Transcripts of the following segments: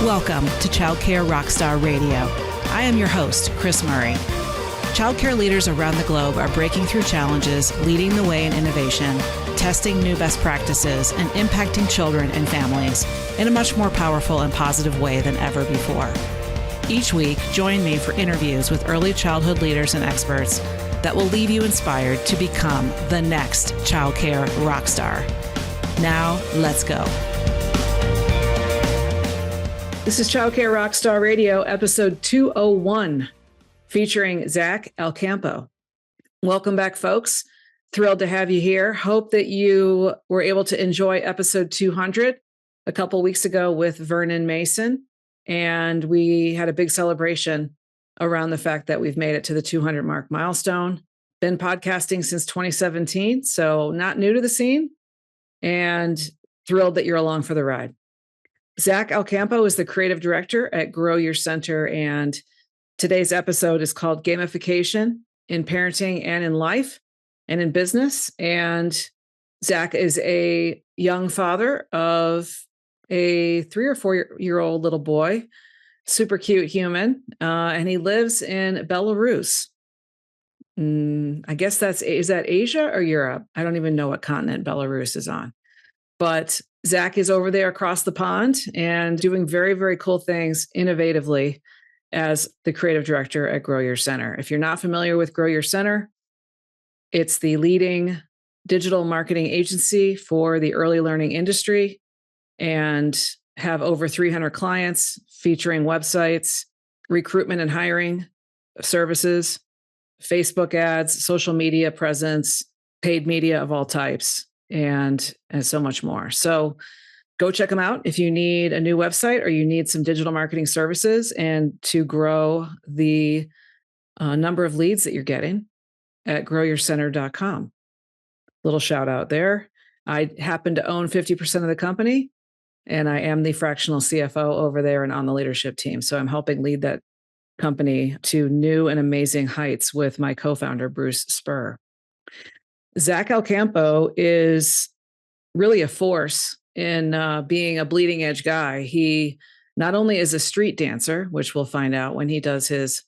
Welcome to Childcare Rockstar Radio. I am your host, Kris Murray. Childcare leaders around the globe are breaking through challenges, leading the way in innovation, testing new best practices, and impacting children and families in a much more powerful and positive way than ever before. Each week, join me for interviews with early childhood leaders and experts that will leave you inspired to become the next childcare rockstar. Now, let's go. This is Childcare Rockstar Radio, episode 201, featuring Zac Alcampo. Welcome back, folks. Thrilled to have you here. Hope that you were able to enjoy episode 200 a couple weeks ago with Vernon Mason. And we had a big celebration around the fact that we've made it to the 200 mark milestone. Been podcasting since 2017, so not new to the scene, and thrilled that you're along for the ride. Zac Alcampo is the creative director at Grow Your Center, and today's episode is called Gamification in Parenting and in Life and in Business. And Zac is a young father of a 3 or 4 year old little boy, super cute human, and he lives in Belarus. I guess is that Asia or Europe? I don't even know what continent Belarus is on. But Zac is over there across the pond and doing very, very cool things innovatively as the creative director at Grow Your Center. If you're not familiar with Grow Your Center, it's the leading digital marketing agency for the early learning industry and have over 300 clients featuring websites, recruitment and hiring services, Facebook ads, social media presence, paid media of all types, and so much more. So go check them out if you need a new website or you need some digital marketing services and to grow the number of leads that you're getting at growyourcenter.com. Little shout out there. I happen to own 50% of the company, and I am the fractional CFO over there and on the leadership team. So I'm helping lead that company to new and amazing heights with my co-founder, Bruce Spur. Zac Alcampo is really a force in being a bleeding edge guy. He not only is a street dancer, which we'll find out when he does his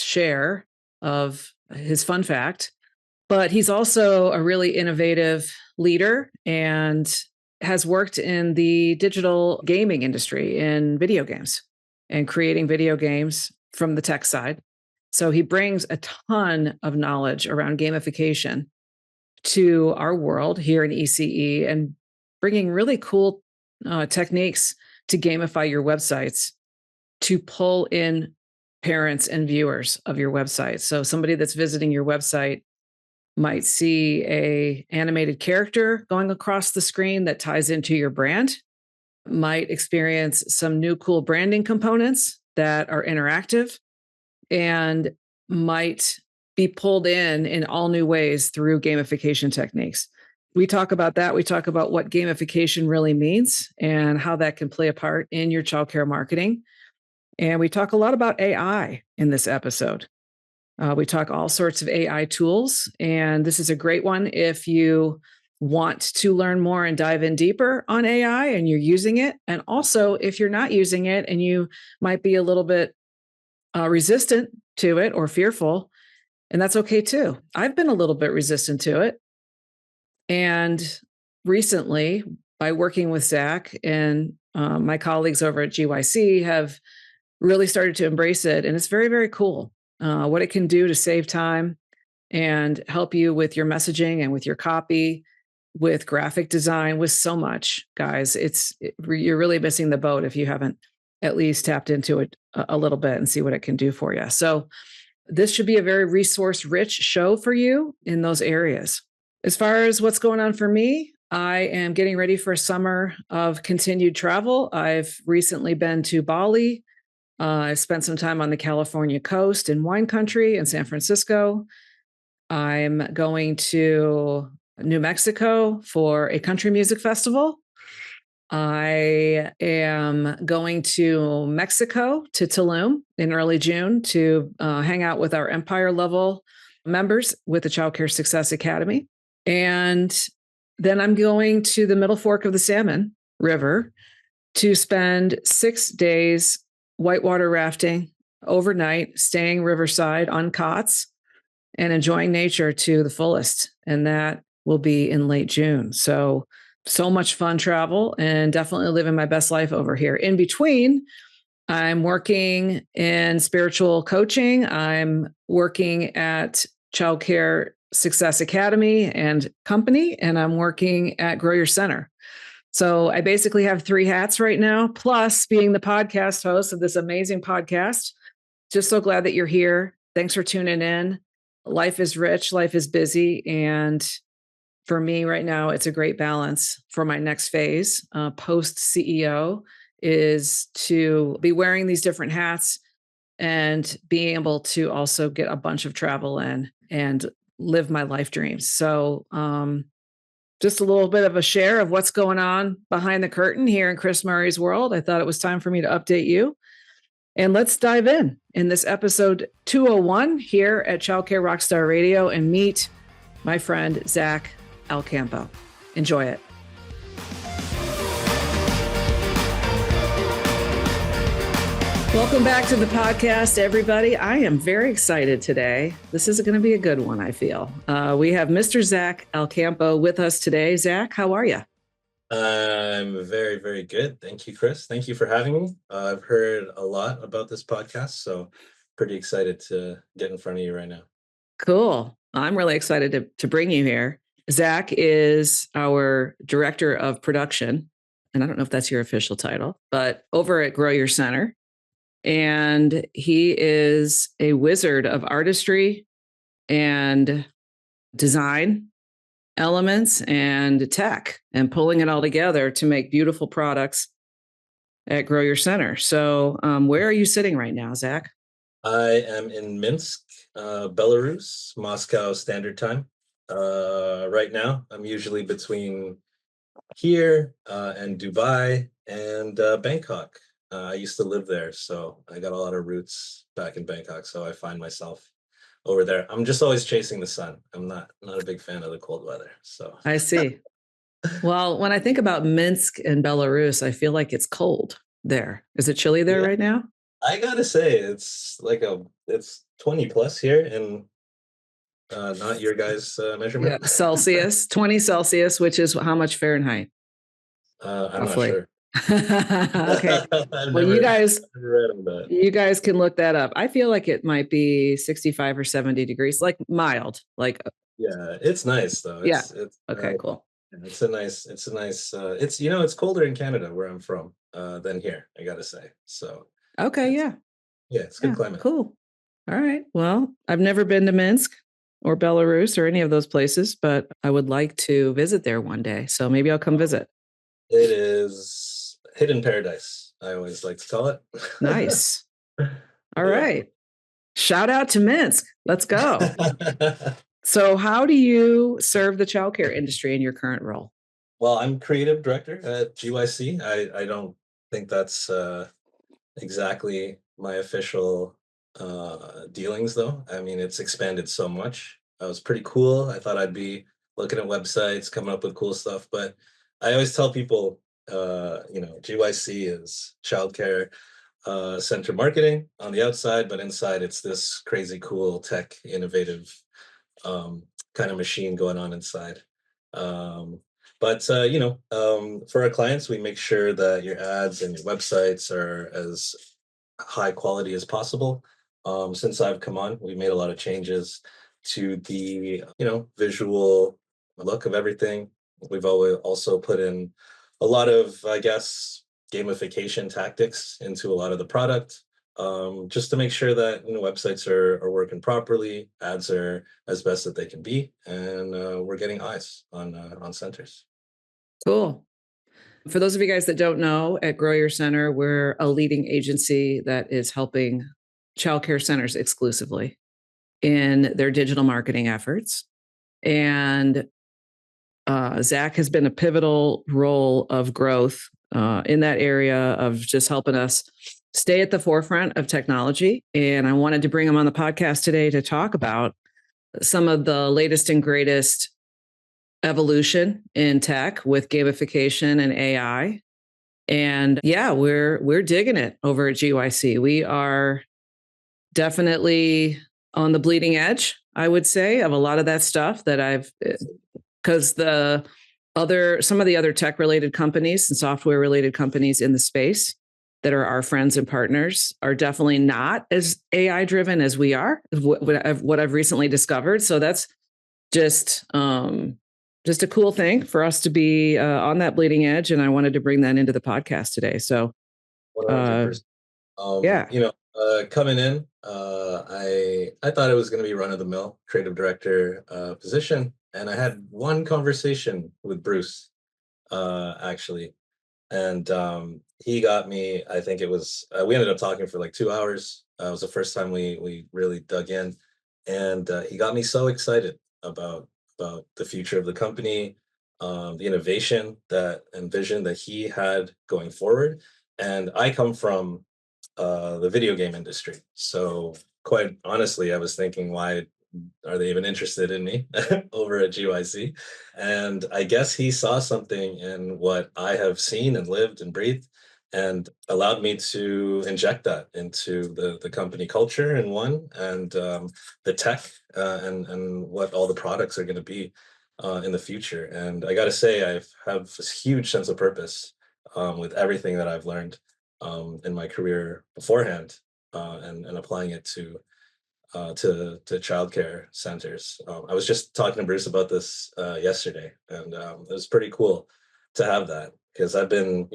share of his fun fact, but he's also a really innovative leader and has worked in the digital gaming industry in video games and creating video games from the tech side. So he brings a ton of knowledge around gamification to our world here in ECE and bringing really cool techniques to gamify your websites to pull in parents and viewers of your website. So somebody that's visiting your website might see a animated character going across the screen that ties into your brand, might experience some new cool branding components that are interactive, and might be pulled in all new ways through gamification techniques. We talk about that. We talk about what gamification really means and how that can play a part in your childcare marketing. And we talk a lot about AI in this episode. We talk all sorts of AI tools, and this is a great one if you want to learn more and dive in deeper on AI and you're using it. And also if you're not using it and you might be a little bit resistant to it or fearful, and that's okay too. I've been a little bit resistant to it. And recently, by working with Zac and my colleagues over at GYC have really started to embrace it. And it's very, very cool what it can do to save time and help you with your messaging and with your copy, with graphic design, with so much, guys. You're really missing the boat if you haven't at least tapped into it a little bit and see what it can do for you. So this should be a very resource-rich show for you in those areas. As far as what's going on for me, I am getting ready for a summer of continued travel. I've recently been to Bali. I've spent some time on the California coast in wine country in San Francisco. I'm going to New Mexico for a country music festival. I am going to Mexico, to Tulum in early June to hang out with our Empire level members with the Child Care Success Academy. And then I'm going to the Middle Fork of the Salmon River to spend 6 days whitewater rafting overnight, staying riverside on cots and enjoying nature to the fullest. And that will be in late June. So much fun travel and definitely living my best life over here. In between, I'm working in spiritual coaching. I'm working at Childcare Success Academy and Company, and I'm working at Grow Your Center. So I basically have 3 hats right now, plus being the podcast host of this amazing podcast. Just so glad that you're here. Thanks for tuning in. Life is rich, life is busy. And for me right now, it's a great balance for my next phase. Post CEO is to be wearing these different hats and being able to also get a bunch of travel in and live my life dreams. So, just a little bit of a share of what's going on behind the curtain here in Kris Murray's world. I thought it was time for me to update you. And let's dive in this episode 201 here at Childcare Rockstar Radio and meet my friend, Zac Alcampo. Enjoy it. Welcome back to the podcast, everybody. I am very excited today. This is going to be a good one, I feel. We have Mr. Zac Alcampo with us today. Zac, how are you? I'm very, very good. Thank you, Kris. Thank you for having me. I've heard a lot about this podcast, so pretty excited to get in front of you right now. Cool. I'm really excited to bring you here. Zac is our director of production, and I don't know if that's your official title, but over at Grow Your Center. And he is a wizard of artistry and design elements and tech and pulling it all together to make beautiful products at Grow Your Center. So where are you sitting right now, Zac? I am in Minsk, Belarus, Moscow Standard Time. Right now, I'm usually between here and Dubai and Bangkok. I used to live there, so I got a lot of roots back in Bangkok, so I find myself over there. I'm just always chasing the sun. I'm not a big fan of the cold weather. So I see. Well, when I think about Minsk and Belarus, I feel like it's cold there. Is it chilly there right now? I gotta say, it's it's 20 plus here, and not your guys' measurement. Yeah, Celsius, 20 Celsius, which is how much Fahrenheit? I'm Roughly. not sure. Okay. Well, you guys can look that up. I feel like it might be 65 or 70 degrees, like mild, like. Yeah, it's nice though. It's okay, cool. It's it's colder in Canada where I'm from than here, I gotta say. So okay, yeah, it's good climate. Cool. All right. Well, I've never been to Minsk or Belarus or any of those places, but I would like to visit there one day. So maybe I'll come visit. It is hidden paradise, I always like to call it. Nice. All right. Shout out to Minsk. Let's go. So how do you serve the childcare industry in your current role? Well, I'm creative director at GYC. I don't think that's exactly my official dealings, though. I mean, it's expanded so much. It was pretty cool. I thought I'd be looking at websites, coming up with cool stuff, but I always tell people, GYC is childcare center marketing on the outside, but inside it's this crazy cool tech innovative kind of machine going on inside. For our clients, we make sure that your ads and your websites are as high quality as possible. Since I've come on, we made a lot of changes to the visual look of everything. We've always also put in a lot of, I guess, gamification tactics into a lot of the product, just to make sure that websites are working properly, ads are as best that they can be, and we're getting eyes on centers. Cool. For those of you guys that don't know, at Grow Your Center, we're a leading agency that is helping childcare centers exclusively in their digital marketing efforts. And Zac has been a pivotal role of growth in that area of just helping us stay at the forefront of technology. And I wanted to bring him on the podcast today to talk about some of the latest and greatest evolution in tech with gamification and AI. And yeah, we're digging it over at GYC. We are definitely on the bleeding edge, I would say, of a lot of that stuff that because some of the other tech related companies and software related companies in the space that are our friends and partners are definitely not as AI driven as we are, what I've recently discovered. So that's just a cool thing for us to be on that bleeding edge. And I wanted to bring that into the podcast today. So 100%. yeah. Coming in, I thought it was going to be run of the mill creative director position, and I had one conversation with Bruce, actually, and he got me. I think it was we ended up talking for like 2 hours. It was the first time we really dug in, and he got me so excited about the future of the company, the innovation that and vision that he had going forward. And I come from the video game industry. So quite honestly, I was thinking, why are they even interested in me over at GYC? And I guess he saw something in what I have seen and lived and breathed and allowed me to inject that into the company culture in one and the tech and what all the products are going to be in the future. And I got to say, I have this huge sense of purpose with everything that I've learned in my career beforehand, and applying it to childcare centers. I was just talking to Bruce about this yesterday, and it was pretty cool to have that because I've been,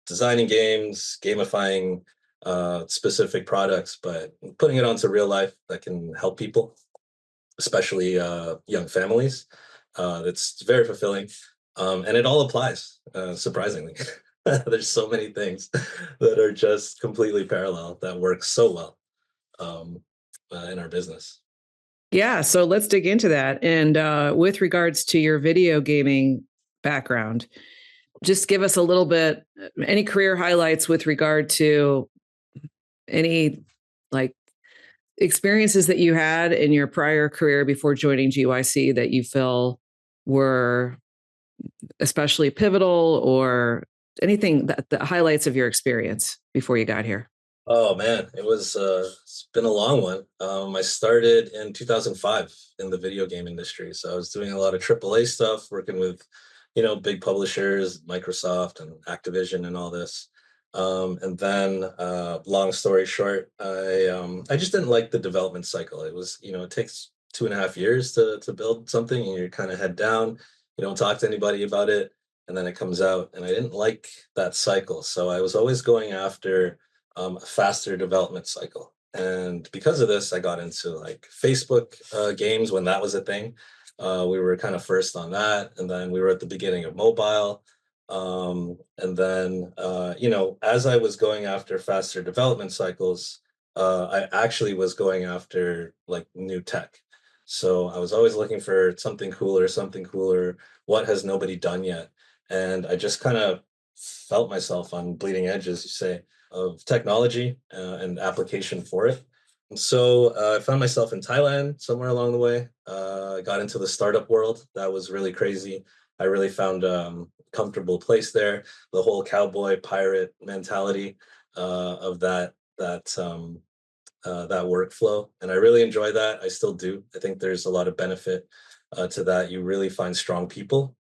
designing games, gamifying specific products, but putting it onto real life that can help people, especially young families. It's very fulfilling, and it all applies, surprisingly. There's so many things that are just completely parallel that work so well in our business. Yeah. So let's dig into that. And with regards to your video gaming background, just give us a little bit, any career highlights with regard to any like experiences that you had in your prior career before joining GYC that you feel were especially pivotal, or anything that the highlights of your experience before you got here. Oh man, it's been a long one. I started in 2005 in the video game industry. So I was doing a lot of AAA stuff, working with, big publishers, Microsoft and Activision and all this. And then, long story short, I just didn't like the development cycle. It was, it takes 2.5 years to build something, and you're kind of head down. You don't talk to anybody about it, and then it comes out. And I didn't like that cycle, so I was always going after a faster development cycle. And because of this, I got into like Facebook games when that was a thing. We were kind of first on that, and then we were at the beginning of mobile. And then, as I was going after faster development cycles, I actually was going after like new tech. So I was always looking for something cooler, something cooler. What has nobody done yet? And I just kind of felt myself on bleeding edge, as you say, of technology and application for it. And so I found myself in Thailand somewhere along the way. I got into the startup world. That was really crazy. I really found comfortable place there. The whole cowboy pirate mentality of that workflow, and I really enjoy that. I still do. I think there's a lot of benefit to that. You really find strong people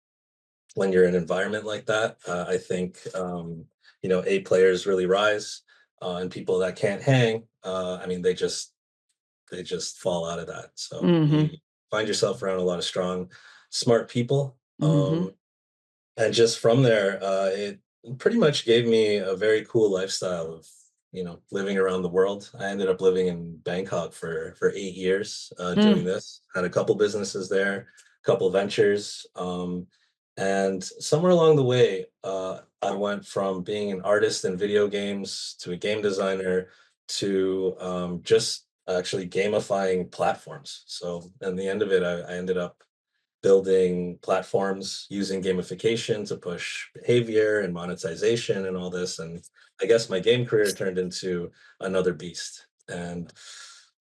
when you're in an environment like that. I think A players really rise, and people that can't hang. I mean, they just fall out of that. So you Mm-hmm. find yourself around a lot of strong, smart people, Mm-hmm. and just from there, it pretty much gave me a very cool lifestyle of living around the world. I ended up living in Bangkok for 8 years, doing Mm. this. Had a couple businesses there, a couple ventures, and somewhere along the way, I went from being an artist in video games to a game designer to just actually gamifying platforms. So, in the end of it, I ended up building platforms using gamification to push behavior and monetization and all this. And I guess my game career turned into another beast. And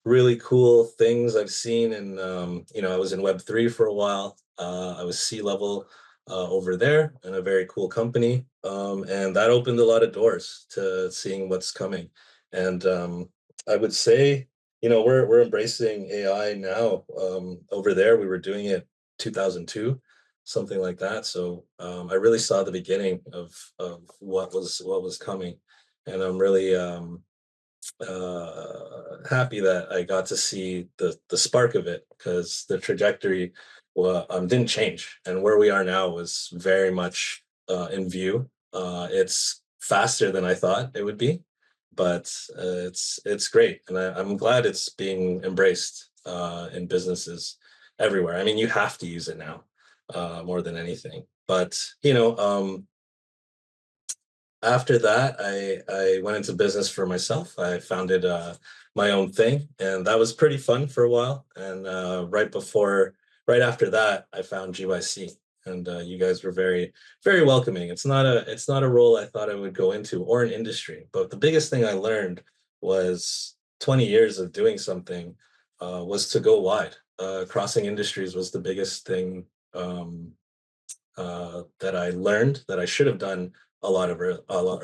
really cool things I've seen. And I was in Web3 for a while. I was C level over there in a very cool company. And that opened a lot of doors to seeing what's coming. And I would say, we're embracing AI now. Over there, we were doing it 2002, something like that. So I really saw the beginning of what was coming, and I'm really happy that I got to see the spark of it, because the trajectory didn't change, and where we are now was very much in view. It's faster than I thought it would be, but it's great, and I'm glad it's being embraced in businesses everywhere. I mean, you have to use it now more than anything. But after that, I went into business for myself. I founded my own thing, and that was pretty fun for a while. And right after that, I found GYC, and you guys were very, very welcoming. It's not a role I thought I would go into, or an industry. But the biggest thing I learned was 20 years of doing something was to go wide. Crossing industries was the biggest thing. That I learned that I should have done a lot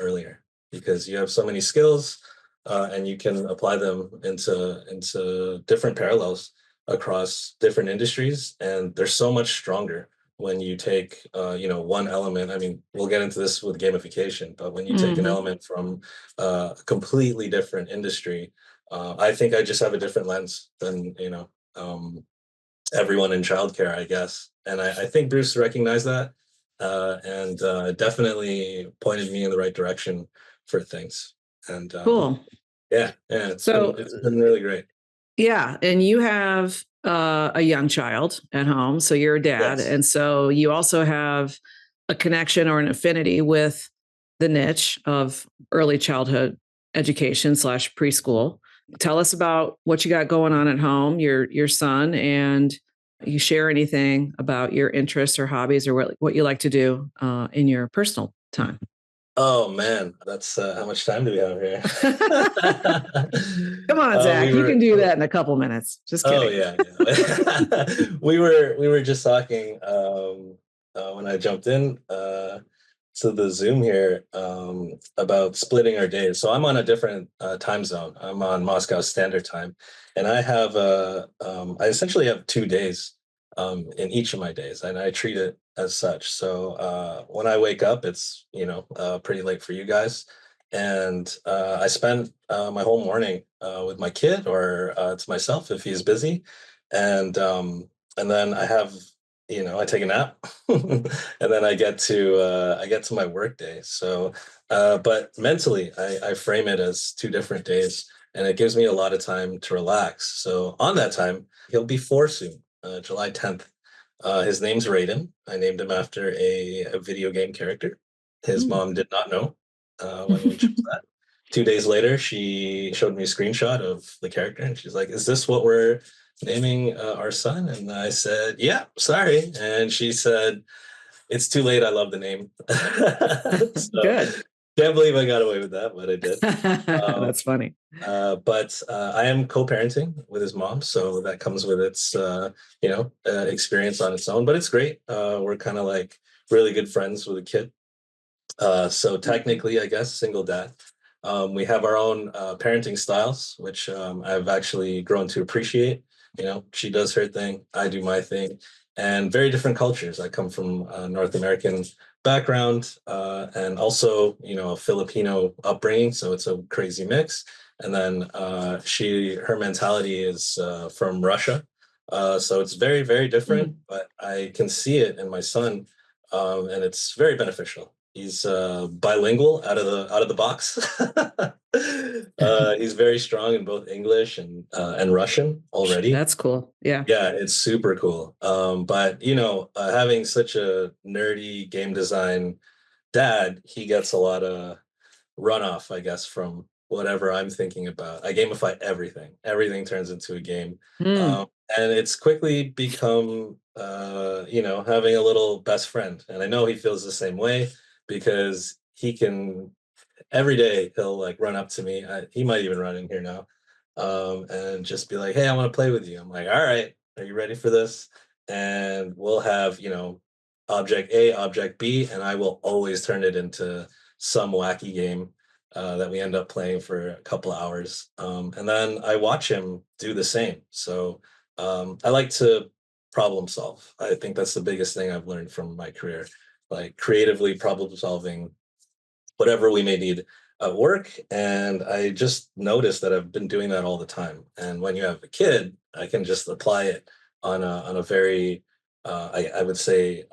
earlier, because you have so many skills, and you can apply them into different parallels across different industries, and they're so much stronger when you take one element. I mean, we'll get into this with gamification, but when you take an Hmm. element from a completely different industry, I think I just have a different lens than everyone in childcare, I guess. And I think Bruce recognized that, and definitely pointed me in the right direction for things. And Cool. yeah, it's been So, it's been really great. yeah, and you have a young child at home, so you're a dad, Yes. and so you also have a connection or an affinity with the niche of early childhood education slash preschool. Tell us about what you got going on at home, your son, and you share anything about your interests or hobbies or what you like to do in your personal time. Oh man, that's how much time do we have here? Come on, We Zach, you can were do that in a couple minutes. Just Oh kidding. yeah, yeah. We were just talking when I jumped in to the Zoom here, about splitting our days. So I'm on a different time zone. I'm on Moscow Standard Time, and I essentially have 2 days in each of my days, and I treat it as such. So when I wake up, it's pretty late for you guys, and I spend my whole morning with my kid, or to myself if he's busy, and then I take a nap, and then I get to my work day. So, but mentally, I frame it as 2 different days, and it gives me a lot of time to relax. So on that time, he'll be 4 soon, July 10th. His name's Raiden. I named him after a video game character. His Mm. mom did not know when we chose that. 2 days later, she showed me a screenshot of the character, and she's like, "Is this what we're naming our son?" And I said, "Yeah, sorry." And she said, "It's too late. I love the name." So Good. can't believe I got away with that, but I did. Um, That's funny. but I am co-parenting with his mom, so that comes with its experience on its own. But it's great. We're kind of like really good friends with a kid. So technically, I guess, single dad. We have our own parenting styles, which I've actually grown to appreciate. She does her thing, I do my thing, and very different cultures. I come from a North American background, and also, a Filipino upbringing, so it's a crazy mix. And then her mentality is from Russia, so it's very, very different. Mm. But I can see it in my son, and it's very beneficial. He's bilingual out of the box. He's very strong in both English and Russian already. That's cool. Yeah. Yeah, it's super cool. But having such a nerdy game design dad, he gets a lot of runoff, I guess, from whatever I'm thinking about. I gamify everything. Everything turns into a game. Mm. And it's quickly become, having a little best friend. And I know he feels the same way, because he can, every day, he'll like run up to me. He might even run in here now, and just be like, "Hey, I want to play with you." I'm like, "All right, are you ready for this?" And we'll have, object A, object B, and I will always turn it into some wacky game that we end up playing for a couple of hours. And then I watch him do the same. So I like to problem solve. I think that's the biggest thing I've learned from my career, like creatively problem solving whatever we may need at work. And I just noticed that I've been doing that all the time. And when you have a kid, I can just apply it on a very I would say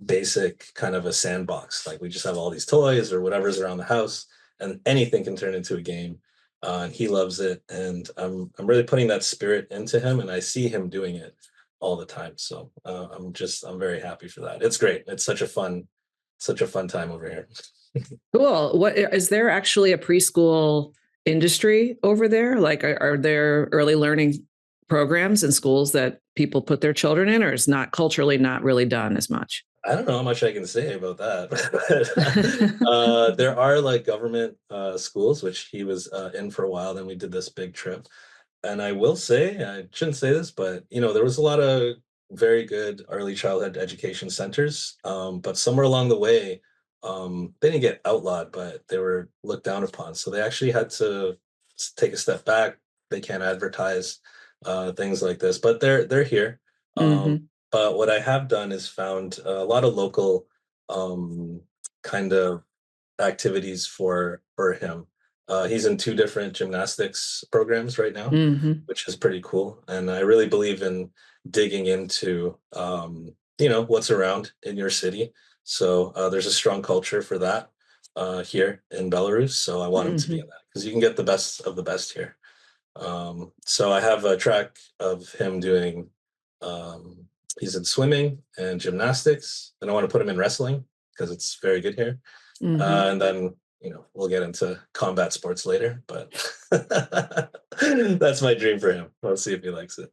basic kind of a sandbox. Like we just have all these toys or whatever's around the house, and anything can turn into a game. And he loves it, and I'm really putting that spirit into him, and I see him doing it all the time. So I'm very happy for that. It's great. It's such a fun time over here. Cool. What is there actually a preschool industry over there? Like, are there early learning programs in schools that people put their children in, or is not culturally not really done as much? I don't know how much I can say about that, but there are like government schools, which he was in for a while. Then we did this big trip, and I will say, I shouldn't say this, but there was a lot of very good early childhood education centers. But somewhere along the way, they didn't get outlawed, but they were looked down upon. So they actually had to take a step back. They can't advertise things like this, but they're here. Um, Hmm. but what I have done is found a lot of local um, kind of activities for him. He's in two different gymnastics programs right now, Hmm. which is pretty cool. And I really believe in digging into what's around in your city. So there's a strong culture for that here in Belarus. So I want him to be in Hmm. that because you can get the best of the best here. So I have a track of him doing. Um, he's in swimming and gymnastics, and I want to put him in wrestling because it's very good here. Hmm. And then we'll get into combat sports later, but that's my dream for him. We'll see if he likes it.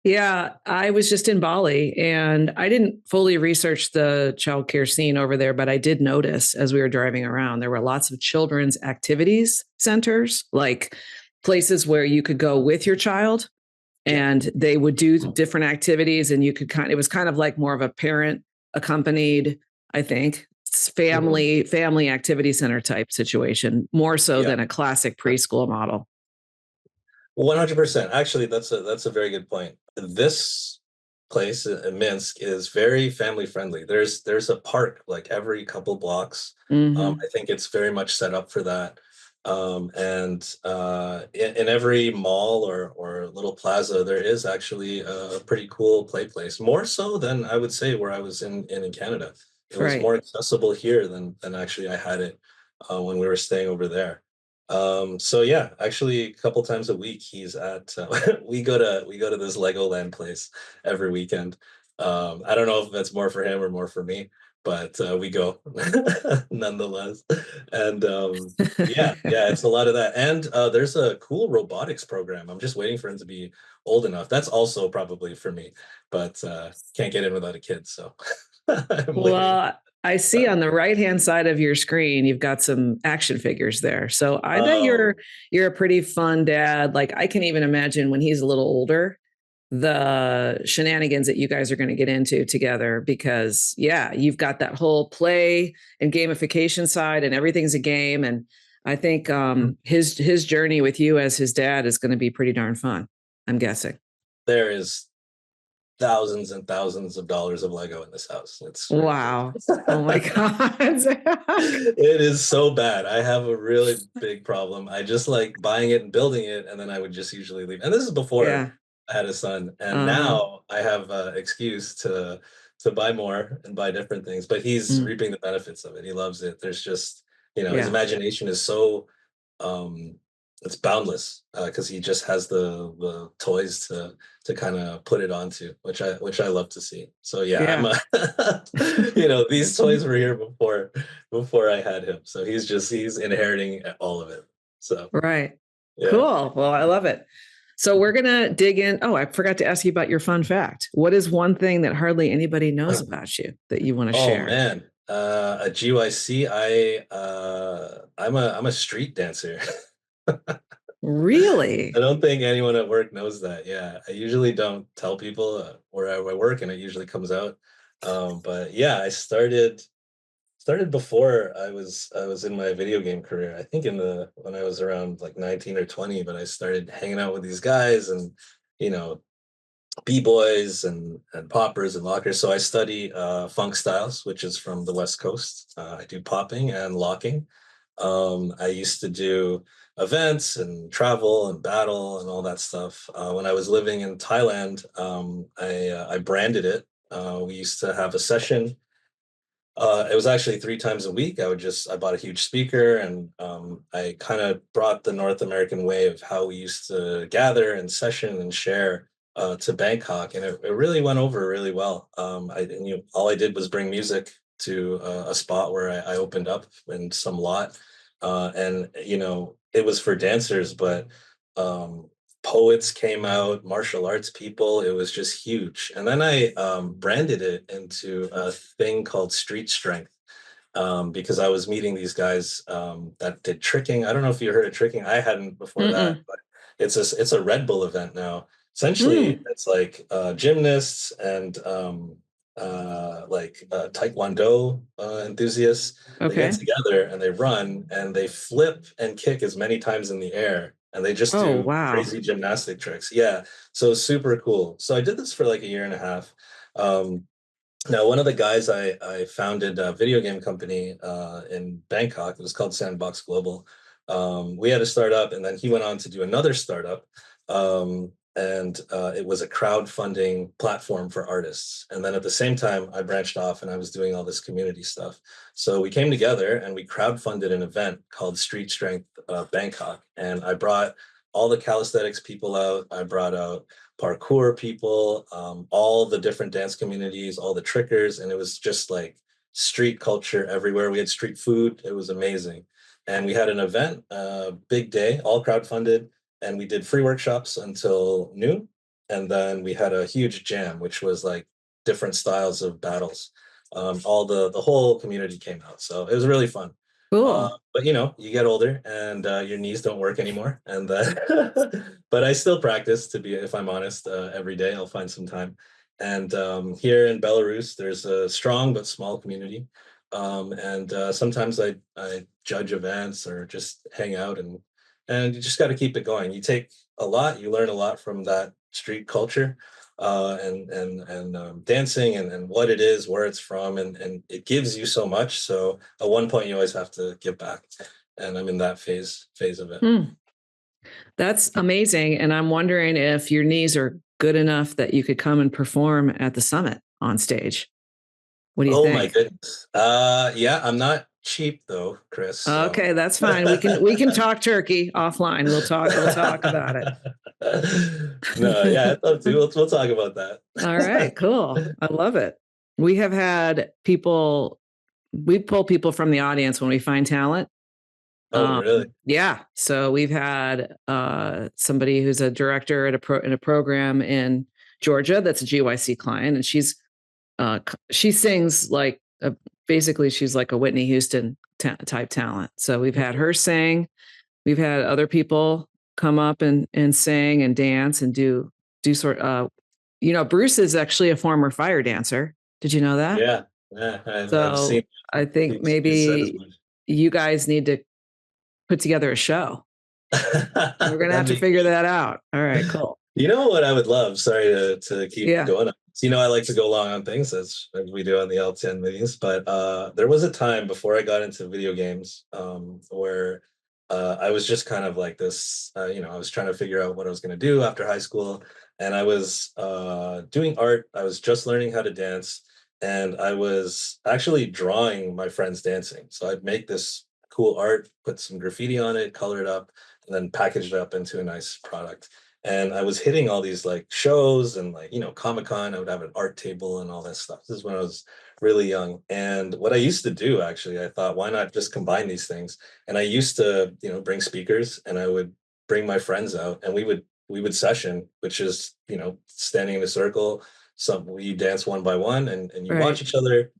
Yeah, I was just in Bali and I didn't fully research the childcare scene over there, but I did notice as we were driving around, there were lots of children's activities centers, like places where you could go with your child Yeah. and they would do different activities and you could it was kind of like more of a parent accompanied, I think, Mhm. family activity center type situation, more so Yeah. than a classic preschool model. 100%. Actually, that's a very good point. This place in Minsk is very family friendly. There's a park like every couple blocks. Hmm. I think it's very much set up for that. And in every mall or little plaza, there is actually a pretty cool play place. More so than I would say where I was in Canada. It was Right. more accessible here than actually I had it when we were staying over there. So yeah, actually a couple times a week he's at we go to this Legoland place every weekend. I don't know if that's more for him or more for me, but we go nonetheless. And yeah, it's a lot of that. And there's a cool robotics program. I'm just waiting for him to be old enough. That's also probably for me, but can't get in without a kid, so I'm waiting. Well, I see Uh, on the right-hand side of your screen, you've got some action figures there. So I bet oh, you're a pretty fun dad. Like I can even imagine when he's a little older, the shenanigans that you guys are going to get into together because yeah, you've got that whole play and gamification side and everything's a game. And I think his journey with you as his dad is going to be pretty darn fun, I'm guessing. there is thousands and thousands of dollars of Lego in this house. It's ridiculous. Wow. Oh my God, Zac. It is so bad. I have a really big problem. I just like buying it and building it, and then I would just usually leave. And this is before Yeah. I had a son, and Uh-huh. now I have an excuse to buy more and buy different things. But he's Mm. reaping the benefits of it. He loves it. There's just his Yeah. imagination is so um it's boundless because he just has the toys to kind of put it onto, which I love to see. So yeah, I'm Yeah. a these toys were here before I had him. So he's inheriting all of it. So Right. yeah. Cool. Well, I love it. So we're going to dig in. Oh, I forgot to ask you about your fun fact. What is one thing that hardly anybody knows about you that you want to Oh share? man. A GYC, I'm a street dancer. I Really? don't think anyone at work knows that. Yeah, I usually don't tell people where I work, and it usually comes out. But yeah, I started before I was in my video game career. I think when I was around like 19 or 20, but I started hanging out with these guys and you know b-boys and poppers and lockers. So I study funk styles, which is from the West Coast. I do popping and locking. I used to do events and travel and battle and all that stuff. When I was living in Thailand, I branded it. We used to have a session. It was actually 3 times a week. I bought a huge speaker, and I kind of brought the North American way of how we used to gather and session and share to Bangkok, and it really went over really well. All I did was bring music to a spot where I opened up in some lot, and it was for dancers, but um, poets came out, martial arts people. It was just huge. And then I branded it into a thing called Street Strength, because I was meeting these guys that did tricking. I don't know if you heard of tricking. I hadn't before that, Mm-mm. but it's a Red Bull event now. Essentially, Mm. it's like gymnasts and Taekwondo enthusiasts. They get Okay. together and they run and they flip and kick as many times in the air, and they just Oh, do wow. crazy gymnastic tricks. Yeah, so super cool. So I did this for like a year and a half. Um, Now, one of the guys I founded a video game company in Bangkok. It was called Sandbox Global. We had a startup, and then he went on to do another startup, and it was a crowdfunding platform for artists. And then at the same time, I branched off, and I was doing all this community stuff. So we came together, and we crowdfunded an event called Street Strength Bangkok. And I brought all the calisthenics people out. I brought out parkour people, all the different dance communities, all the trickers, and it was just like street culture everywhere. We had street food. It was amazing. And we had an event, big day, all crowdfunded, and we did free workshops until noon. And then we had a huge jam, which was like different styles of battles. All the whole community came out, so it was really fun. Cool. But you get older and your knees don't work anymore, and but I still practice, to be, if I'm honest, every day. I'll find some time. And here in Belarus, there's a strong but small community, and sometimes I judge events or just hang out, and you just got to keep it going. You take a lot, you learn a lot from that street culture, and dancing and what it is, where it's from, and it gives you so much. So at one point, you always have to give back, and I'm in that phase of it. Hmm. That's amazing. And I'm wondering if your knees are good enough that you could come and perform at the summit on stage. What do you Oh my think? goodness. Yeah, I'm not cheap though, Chris. So. Okay, that's fine. We can talk turkey offline. We'll talk about it. No, yeah, I'd love to. We'll talk about that. All right, cool. I love it. We have had people, we pull people from the audience when we find talent. Oh, really? Yeah. So we've had somebody who's a director at in a program in Georgia that's a GYC client, and she sings like basically she's like a Whitney Houston type talent. So we've had her sing. We've had other people come up and sing and dance and do sort. Bruce is actually a former fire dancer. Did you know that? Yeah, yeah. I've So seen. I think He's said as maybe you guys need to put together a show. We're gonna have to much. figure that out. All right, cool. You know what I would love? Sorry to keep Yeah. going on. So, I like to go long on things as we do on the L10 meetings, but there was a time before I got into video games, where I was just kind of like this. I was trying to figure out what I was going to do after high school, and I was doing art. I was just learning how to dance, and I was actually drawing my friends dancing. So I'd make this cool art, put some graffiti on it, color it up, and then package it up into a nice product. And I was hitting all these like shows and like Comic-Con. I would have an art table and all that stuff. This is when I was really young. And what I used to do, actually, I thought, why not just combine these things? And I used to bring speakers, and I would bring my friends out, and we would session, which is standing in a circle. We dance one by one, and you watch Right. each other,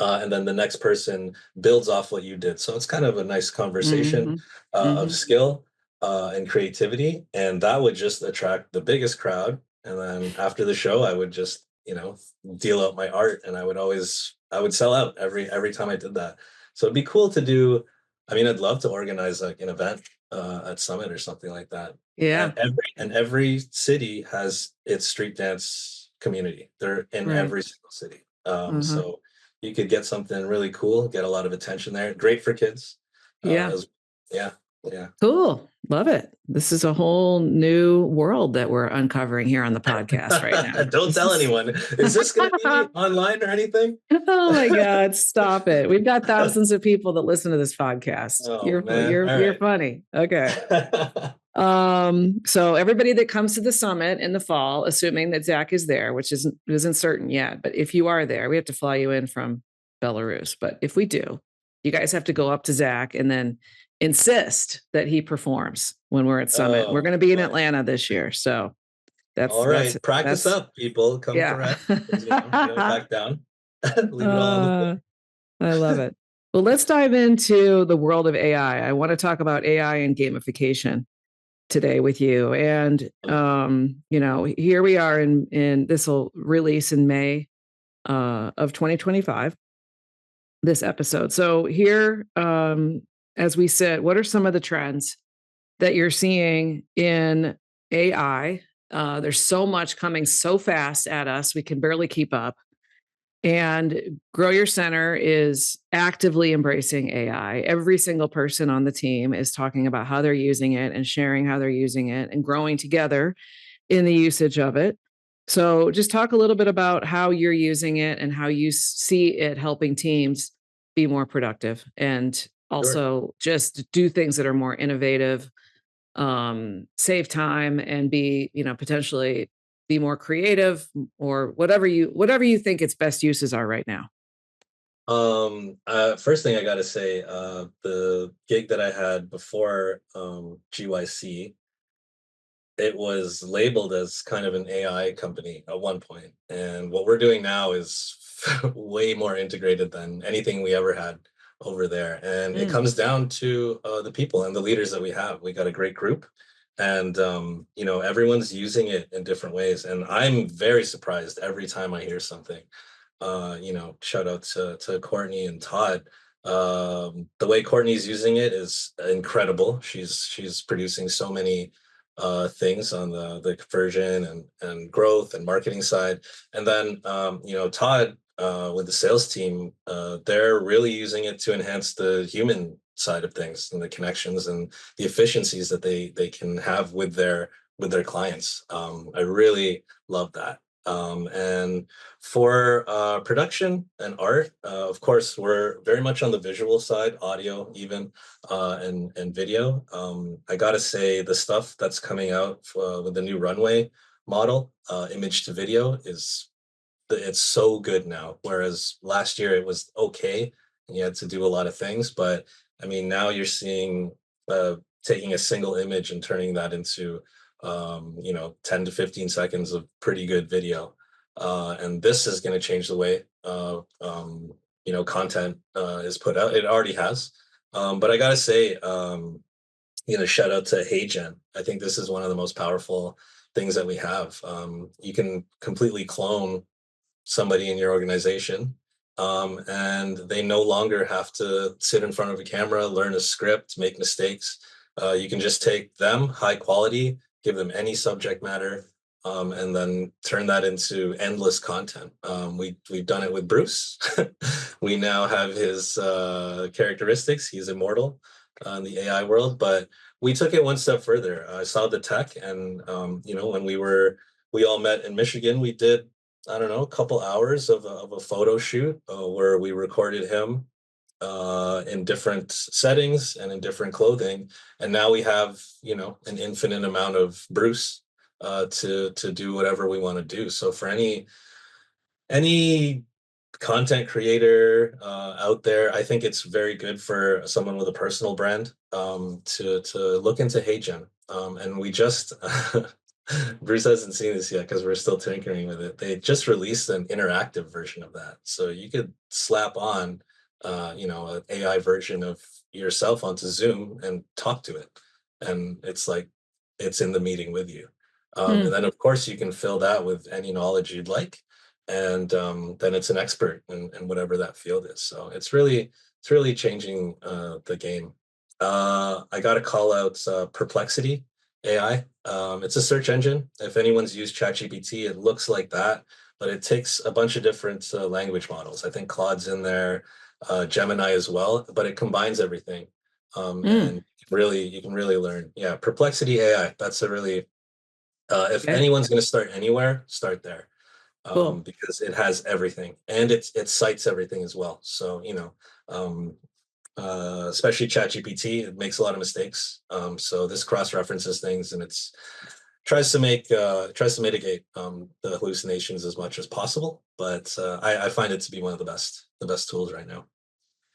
and then the next person builds off what you did. So it's kind of a nice conversation Mm-hmm. of Mm-hmm. skill and creativity, and that would just attract the biggest crowd. And then after the show, I would just deal out my art, and I would sell out every time I did that. So it'd be cool to do. I mean, I'd love to organize like an event at Summit or something like that. Yeah. And every city has its street dance community. They're in Right. every single city. Uh-huh. So you could get something really cool, get a lot of attention there. Great for kids. Yeah. As yeah, yeah. Cool. Love it. This is a whole new world that we're uncovering here on the podcast right now. Don't This tell is anyone. Is this going to be online or anything? Oh my God, stop it. We've got thousands of people that listen to this podcast. Oh You're man. you're All you're right. funny. Okay. So everybody that comes to the summit in the fall, assuming that Zac is there, which isn't certain yet, but if you are there, we have to fly you in from Belarus. But if we do, you guys have to go up to Zac and then insist that he performs when we're at Summit. We're Oh going to be in boy. Atlanta this year, so that's All that's right. Practice that's up, people. Come yeah. correct. 'Cause, you don't back down. Leave it all on the uh, field. I love it. Well, let's dive into the world of AI. I want to talk about AI and gamification today with you. And here we are in this will release in May of 2025, this episode. So here, as we said, what are some of the trends that you're seeing in AI? There's so much coming so fast at us, we can barely keep up. And Grow Your Center is actively embracing AI. Every single person on the team is talking about how they're using it and sharing how they're using it and growing together in the usage of it. So, just talk a little bit about how you're using it and how you see it helping teams be more productive and Sure. also just do things that are more innovative, save time and be, potentially be more creative or whatever you think its best uses are right now. First thing I gotta say, the gig that I had before GYC, it was labeled as kind of an AI company at one point. And what we're doing now is way more integrated than anything we ever had over there. And it Mm, comes down to the people and the leaders that we have. We got a great group, and everyone's using it in different ways. And I'm very surprised every time I hear something. Shout out to Courtney and Todd. The way Courtney's using it is incredible. She's producing so many things on the conversion and growth and marketing side. And then Todd with the sales team, they're really using it to enhance the human side of things and the connections and the efficiencies that they can have with their clients. I really love that. And for production and art, of course, we're very much on the visual side, audio even, and video. I gotta say, the stuff that's coming out with the new runway model, image to video, it's so good now. Whereas last year it was okay, and you had to do a lot of things. But I mean, now you're seeing taking a single image and turning that into 10 to 15 seconds of pretty good video. And this is going to change the way content is put out. It already has. But I gotta say, shout out to HeyGen. I think this is one of the most powerful things that we have. You can completely clone somebody in your organization, and they no longer have to sit in front of a camera, learn a script, make mistakes. You can just take them, high quality, give them any subject matter, and then turn that into endless content. We've done it with Bruce. We now have his characteristics. He's immortal in the AI world, but we took it one step further. I saw the tech, and when we all met in Michigan, we did, I don't know, a couple hours of a photo shoot where we recorded him in different settings and in different clothing. And now we have, an infinite amount of Bruce to do whatever we want to do. So for any content creator out there, I think it's very good for someone with a personal brand to look into HeyGen. And we just Bruce hasn't seen this yet because we're still tinkering with it. They just released an interactive version of that, so you could slap on, an AI version of yourself onto Zoom and talk to it, and it's like it's in the meeting with you. And mm, then, of course, you can fill that with any knowledge you'd like, and then it's an expert in whatever that field is. So it's really changing the game. I got to call out Perplexity AI. It's a search engine. If anyone's used ChatGPT, it looks like that, but it takes a bunch of different language models. I think Claude's in there, Gemini as well, but it combines everything. And you can really learn. Yeah, Perplexity AI. That's a really if Okay, anyone's going to start anywhere, start there, cool. because it has everything and it cites everything as well. So um, especially ChatGPT, it makes a lot of mistakes. So this cross references things and it's tries to mitigate the hallucinations as much as possible. But I find it to be one of the best tools right now.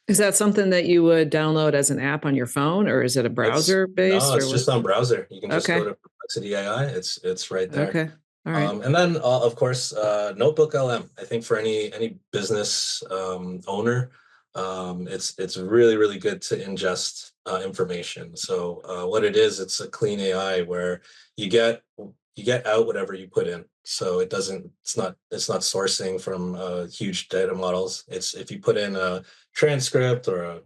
Is that something that you would download as an app on your phone, or is it a It's browser no, based, or it's what? just on browser. You can just go Okay. to Perplexity AI. It's right there. Okay. All right. And then, of course, Notebook LM. I think for any business owner, it's really good to ingest information. So what it is, it's a clean AI where you get you get out whatever you put in. So it doesn't. It's not sourcing from huge data models. It's if you put in a transcript or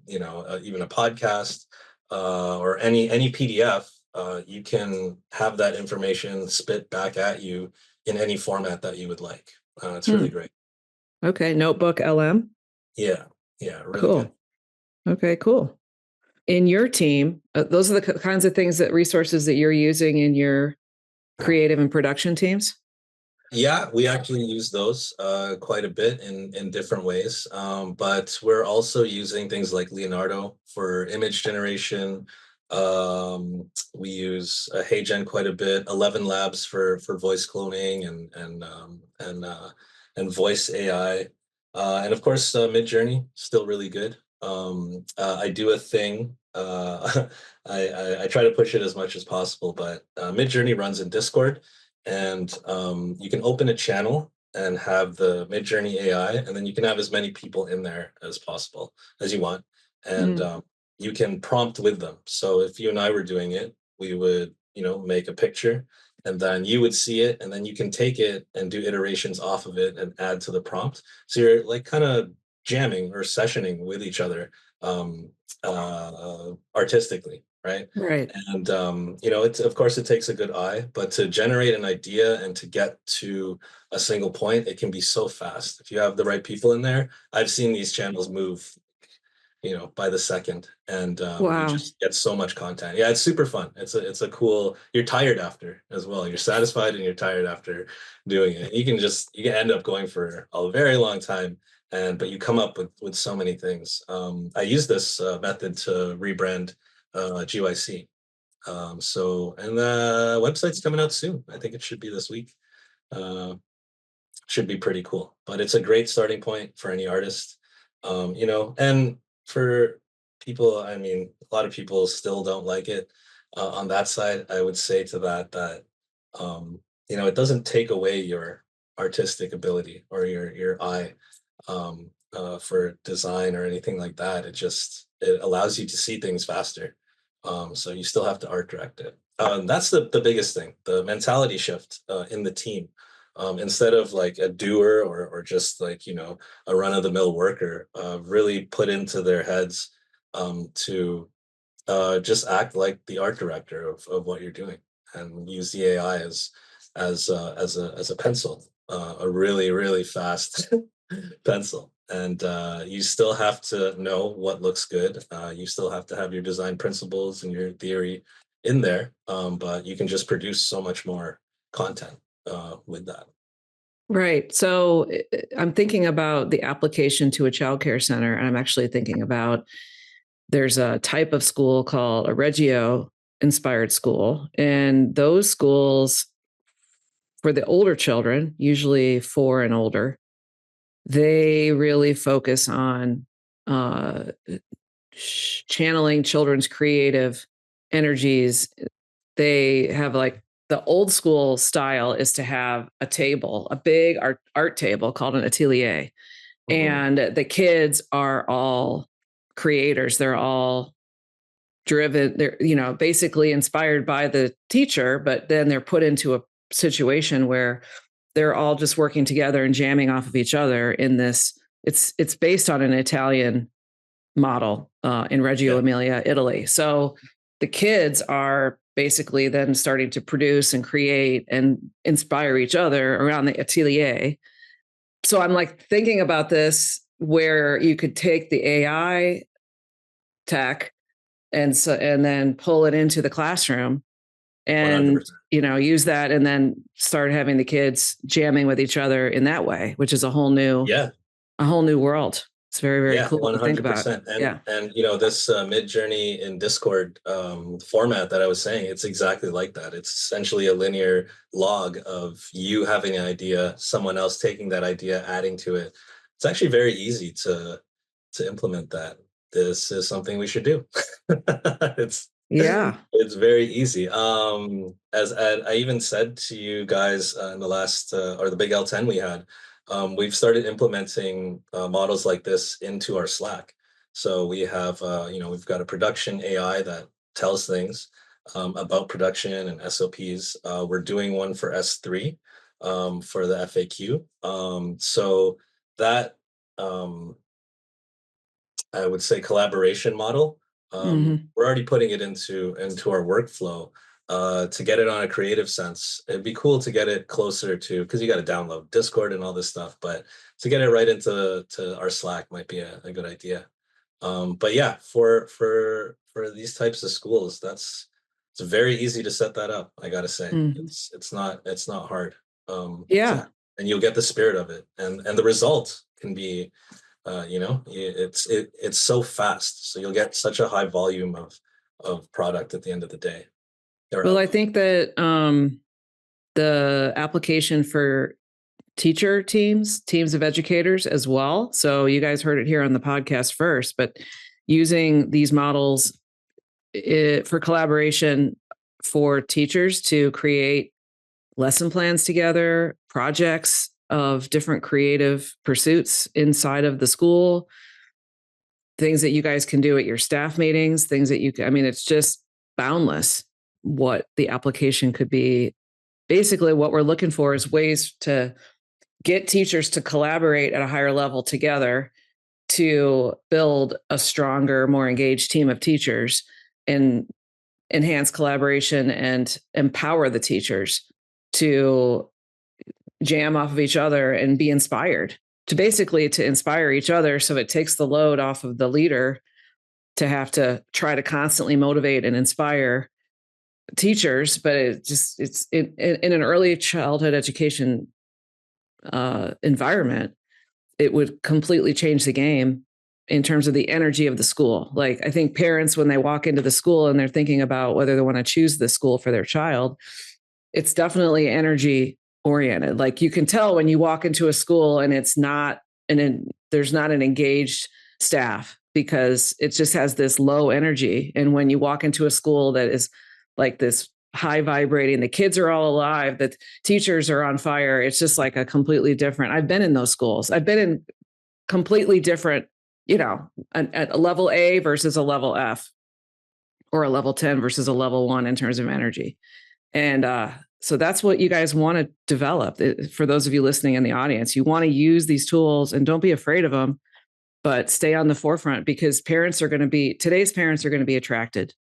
even a podcast or any PDF, you can have that information spit back at you in any format that you would like. It's Hmm. really great. Okay. Notebook LM. Yeah, yeah, really good. Cool. Okay. Cool. In your team, those are the kinds of things that resources that you're using in your creative and production teams. Yeah, we actually use those quite a bit in different ways. But we're also using things like Leonardo for image generation. We use HeyGen quite a bit. 11 Labs for voice cloning and voice AI. And of course, Midjourney still really good. I do a thing. I try to push it as much as possible, but Midjourney runs in Discord and you can open a channel and have the Midjourney AI, and then you can have as many people in there as possible as you want, and Mm. you can prompt with them. So if you and I were doing it, we would, make a picture, and then you would see it, and then you can take it and do iterations off of it and add to the prompt. So you're like kind of jamming or sessioning with each other artistically, right? Right. And it's of course it takes a good eye, but to generate an idea and to get to a single point, it can be so fast if you have the right people in there. I've seen these channels move, by the second, and you Wow. just get so much content. Yeah, it's super fun. It's a cool. You're tired after as well. You're satisfied and you're tired after doing it. You can end up going for a very long time, but you come up with so many things. I use this method to rebrand GYC. And the website's coming out soon. I think it should be this week. Uh, should be pretty cool. But it's a great starting point for any artist. And for people, I mean, a lot of people still don't like it. On that side, I would say to that it doesn't take away your artistic ability or your eye for design or anything like that. It allows you to see things faster. So you still have to art direct it. That's the biggest thing, the mentality shift in the team. Instead of like a doer or just like, a run of the mill worker, really put into their heads to just act like the art director of what you're doing and use the AI as a pencil, a really fast pencil. And you still have to know what looks good. You still have to have your design principles and your theory in there, but you can just produce so much more content with that. Right. So I'm thinking about the application to a childcare center, and I'm actually thinking about there's a type of school called a Reggio inspired school, and those schools for the older children, usually 4 and older, they really focus on uh, channeling children's creative energies. They have like the old school style is to have a table, a big art table called an atelier. Mhm. And the kids are all creators. They're all driven. They're, basically inspired by the teacher, but then they're put into a situation where they're all just working together and jamming off of each other in this. It's based on an Italian model in Reggio Yeah. Emilia, Italy. So the kids are basically then starting to produce and create and inspire each other around the atelier. So I'm like thinking about this where you could take the AI tech and then pull it into the classroom and 100%. use that and then start having the kids jamming with each other in that way, which is Yeah. a whole new world. It's very, very Yeah, cool to think about. 100%. Yeah. And this Mid Journey in Discord format that I was saying, it's exactly like that. It's essentially a linear log of you having an idea, someone else taking that idea, adding to it. It's actually very easy to implement that. This is something we should do. It's Yeah. it's very easy. As I even said to you guys in the last or the big L10 we had, we've started implementing models like this into our Slack. So we have, we've got a production AI that tells things about production and SOPs. We're doing one for S3 for the FAQ. So that um, I would say collaboration model. Hmm. We're already putting it into our workflow to get it on a creative sense. It'd be cool to get it closer to because you got to download Discord and all this stuff, but to get it right into our Slack might be a good idea. But yeah, for these types of schools, it's very easy to set that up. I gotta say, Hmm. it's not hard. Yeah. And you'll get the spirit of it, and the result can be it's so fast, so you'll get such a high volume of product at the end of the day or Well, I output. think that the application for teams of educators as well. So you guys heard it here on the podcast first, but using these models for collaboration for teachers to create lesson plans together, projects of different creative pursuits inside of the school, things that you guys can do at your staff meetings, things that I mean, it's just boundless what the application could be. Basically, what we're looking for is ways to get teachers to collaborate at a higher level together to build a stronger, more engaged team of teachers and enhance collaboration and empower the teachers to jam off of each other and be inspired to inspire each other. So it takes the load off of the leader to have to try to constantly motivate and inspire teachers. But it's in an early childhood education environment, it would completely change the game in terms of the energy of the school. Like, I think parents, when they walk into the school and they're thinking about whether they want to choose the school for their child, it's definitely energy oriented. Like, you can tell when you walk into a school and there's not an engaged staff because it just has this low energy. And when you walk into a school that is like this high vibrating, the kids are all alive, the teachers are on fire. It's just like a completely different. I've been in those schools. I've been in completely different, a level A versus a level F, or a level 10 versus a level 1 in terms of energy. And so that's what you guys want to develop. For those of you listening in the audience, you want to use these tools and don't be afraid of them, but stay on the forefront, because today's parents are going to be attracted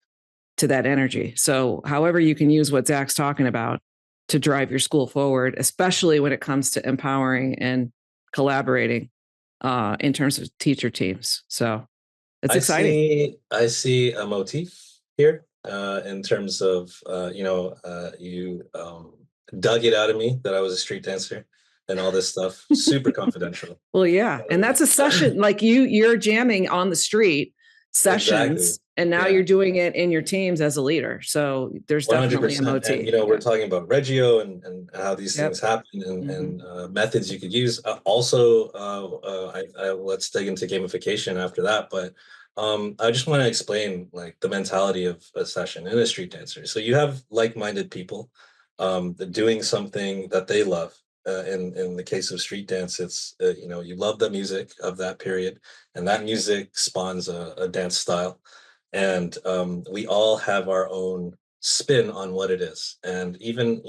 to that energy. So however you can use what Zac's talking about to drive your school forward, especially when it comes to empowering and collaborating in terms of teacher teams. So it's exciting. I see a motif here in terms of you dug it out of me that I was a street dancer and all this stuff. Super confidential. Well, yeah. And that's a session, like you're jamming on the street Exactly. sessions, and now Yeah. you're doing it in your teams as a leader. So there's definitely a 100%. And motif. we're Yeah. talking about Reggio and how these things Yep. happen Hmm. and methods you could use. Also, let's dig into gamification after that. But I just want to explain like the mentality of a session in a street dancer. So you have like-minded people doing something that they love. In the case of street dance, it's you love the music of that period, and that music spawns a dance style, and we all have our own spin on what it is. And even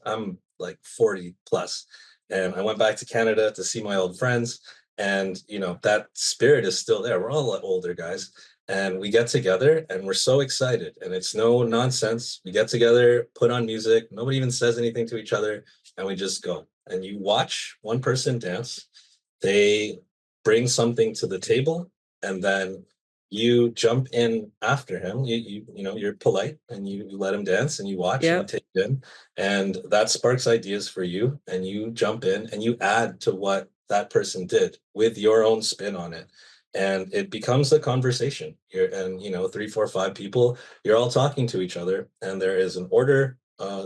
I'm like 40 plus. And I went back to Canada to see my old friends. And, that spirit is still there. We're all older guys. And we get together and we're so excited. And it's no nonsense. We get together, put on music. Nobody even says anything to each other. And we just go. And you watch one person dance. They bring something to the table. And then you jump in after him. You're polite and you let him dance and you watch and you Yep. take it in. And that sparks ideas for you. And you jump in and you add to what that person did with your own spin on it. And it becomes a conversation. And 3, 4, 5 people, you're all talking to each other, and there is an order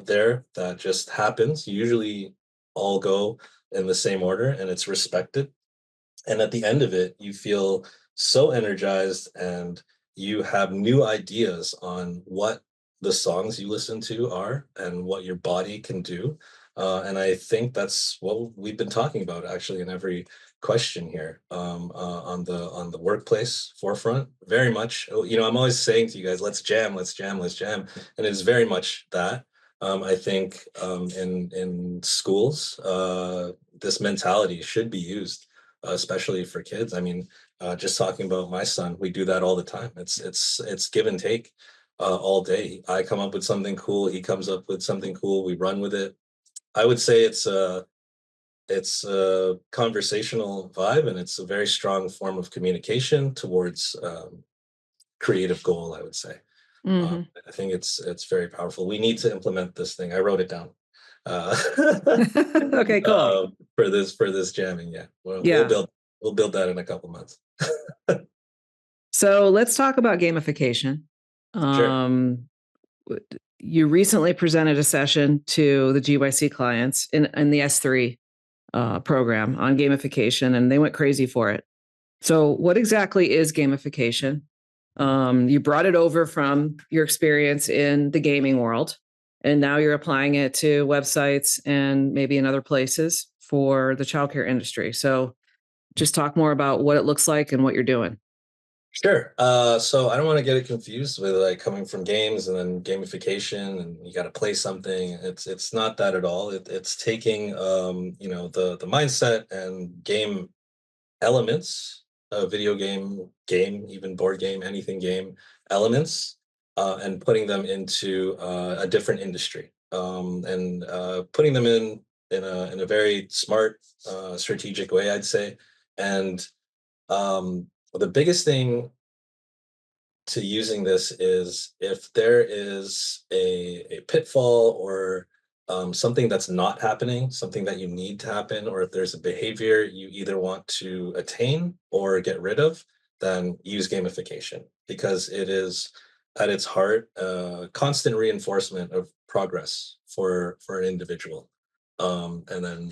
there that just happens. You usually all go in the same order, and it's respected. And at the end of it, you feel so energized and you have new ideas on what the songs you listen to are and what your body can do. And I think that's what we've been talking about actually in every question here, on the workplace forefront. Very much, I'm always saying to you guys, let's jam, let's jam, let's jam, and it's very much that. I think in schools, this mentality should be used, especially for kids. I mean, just talking about my son, we do that all the time. It's give and take all day. I come up with something cool, he comes up with something cool, we run with it. I would say it's a conversational vibe, and it's a very strong form of communication towards creative goal, I would say. Hmm. I think it's very powerful. We need to implement this thing. I wrote it down. Uh, Okay, cool. for this jamming. Yeah, we'll Yeah. build that in a couple months. So let's talk about gamification. Sure. Um, you recently presented a session to the GYC clients in the S3 program on gamification, and they went crazy for it. So, what exactly is gamification? You brought it over from your experience in the gaming world, and now you're applying it to websites and maybe in other places for the childcare industry. So, just talk more about what it looks like and what you're doing. Sure. So I don't want to get it confused with like coming from games and then gamification and you got to play something. It's not that at all. It's taking the mindset and game elements, video game, even board game, anything game elements, and putting them into a different industry, and putting them in a very smart, strategic way, I'd say. And the biggest thing to using this is if there is a pitfall or something that's not happening, something that you need to happen, or if there's a behavior you either want to attain or get rid of, then use gamification because it is at its heart constant reinforcement of progress for an individual. And then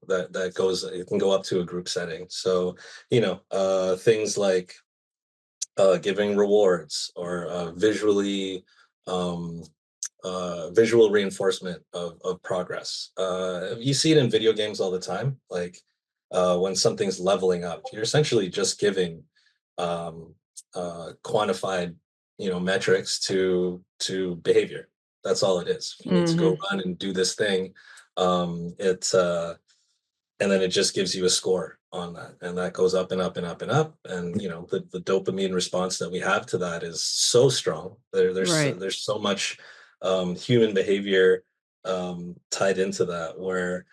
that goes, it can go up to a group setting. So things like giving rewards or um, visual reinforcement of progress. You see it in video games all the time. Like when something's leveling up, you're essentially just giving um, quantified, metrics to behavior. That's all it is. If you need to go Hmm. run and do this thing, it's and then it just gives you a score on that, and that goes up and up and up and up. And the dopamine response that we have to that is so strong. Right. There's so much human behavior tied into that, where